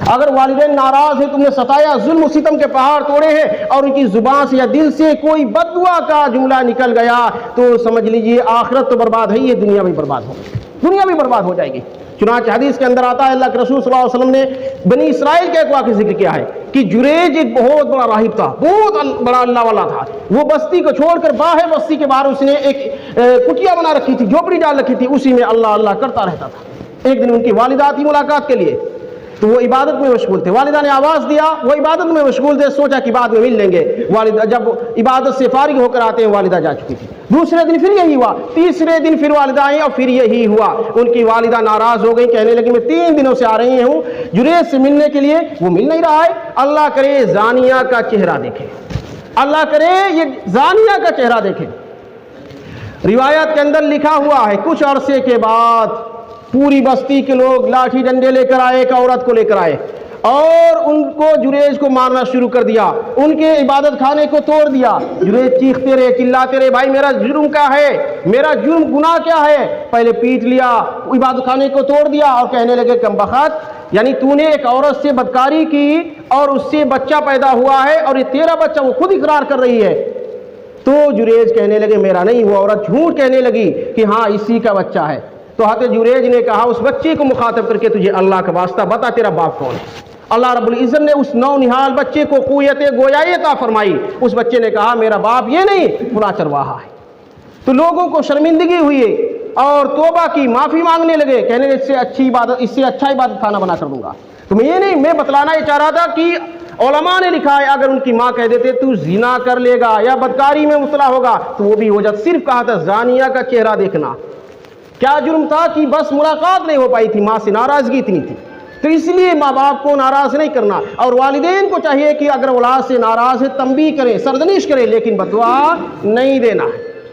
اگر والدین ناراض ہیں، تم نے ستایا، ظلم و ستم کے پہاڑ توڑے ہیں اور ان کی زبان سے یا دل سے کوئی بد دعا کا جملہ نکل گیا تو سمجھ لیجئے آخرت تو برباد ہے، یہ دنیا بھی برباد ہو گئی، دنیا بھی برباد ہو جائے گی۔ چنانچہ حدیث کے اندر آتا ہے، اللہ کے رسول صلی اللہ علیہ وسلم نے بنی اسرائیل کے ایک واقعہ ذکر کیا ہے کہ جریج ایک بہت بڑا راہب تھا، بہت بڑا اللہ والا تھا۔ وہ بستی کو چھوڑ کر باہر بستی کے باہر اس نے ایک کٹیا بنا رکھی تھی، جھوپڑی ڈال رکھی تھی، اسی میں اللہ اللہ کرتا رہتا تھا۔ ایک دن ان کی والدہ آتی ملاقات کے لیے، تو وہ عبادت میں مشغول تھے، والدہ نے آواز دیا، وہ عبادت میں مشغول تھے، سوچا کہ بعد میں مل لیں گے۔ والدہ جب عبادت سے فارغ ہو کر آتے ہیں، والدہ جا چکی تھی۔ دوسرے دن پھر یہی ہوا، تیسرے دن پھر والدہ آئیں اور پھر یہی ہوا۔ ان کی والدہ ناراض ہو گئی، کہنے لگی میں 3 دنوں سے آ رہی ہوں جریج سے ملنے کے لیے، وہ مل نہیں رہا ہے، اللہ کرے زانیہ کا چہرہ دیکھے، اللہ کرے یہ زانیہ کا چہرہ دیکھے۔ روایت کے اندر لکھا ہوا ہے کچھ عرصے کے بعد پوری بستی کے لوگ لاٹھی ڈنڈے لے کر آئے، ایک عورت کو لے کر آئے اور ان کو جریج کو مارنا شروع کر دیا، ان کے عبادت خانے کو توڑ دیا۔ جریج چیختے رہے، چلاتے رہے، بھائی میرا جرم کیا ہے، میرا جرم گناہ کیا ہے؟ پہلے پیٹ لیا، عبادت خانے کو توڑ دیا اور کہنے لگے کم بخت، یعنی تو نے ایک عورت سے بدکاری کی اور اس سے بچہ پیدا ہوا ہے اور یہ تیرا بچہ، وہ خود اقرار کر رہی ہے۔ تو جریج کہنے لگے میرا نہیں، وہ عورت جھوٹ کہنے لگی کہ ہاں اسی کا بچہ ہے۔ تو حضرت جریج نے کہا اس بچے کو مخاطب کر کے، تجھے اللہ کا واسطہ بتا تیرا باپ کون ہے؟ اللہ رب العزت نے اس نونہال بچے کو قوت گویائی عطا فرمائی۔ اس بچے نے کہا میرا باپ یہ نہیں، فلاں چرواہا ہے۔ تو لوگوں کو شرمندگی ہوئی اور توبہ کی، معافی مانگنے لگے، کہنے لگے اس سے اچھا عبادت خانہ بنا کر دوں گا۔ تو میں یہ نہیں، میں بتلانا یہ چاہ رہا تھا کہ علماء نے لکھا ہے اگر ان کی ماں کہہ دیتے تو زنا کر لے گا یا بدکاری میں مبتلا ہوگا تو وہ بھی ہو جاتا۔ صرف کہا تھا زانیہ کا چہرہ دیکھنا۔ کیا جرم تھا کہ بس ملاقات نہیں ہو پائی تھی، ماں سے ناراضگی اتنی تھی۔ تو اس لیے ماں باپ کو ناراض نہیں کرنا، اور والدین کو چاہیے کہ اگر اولاد سے ناراض ہے تنبیہ کریں، سرزنش کریں، لیکن بد دعا نہیں دینا ہے۔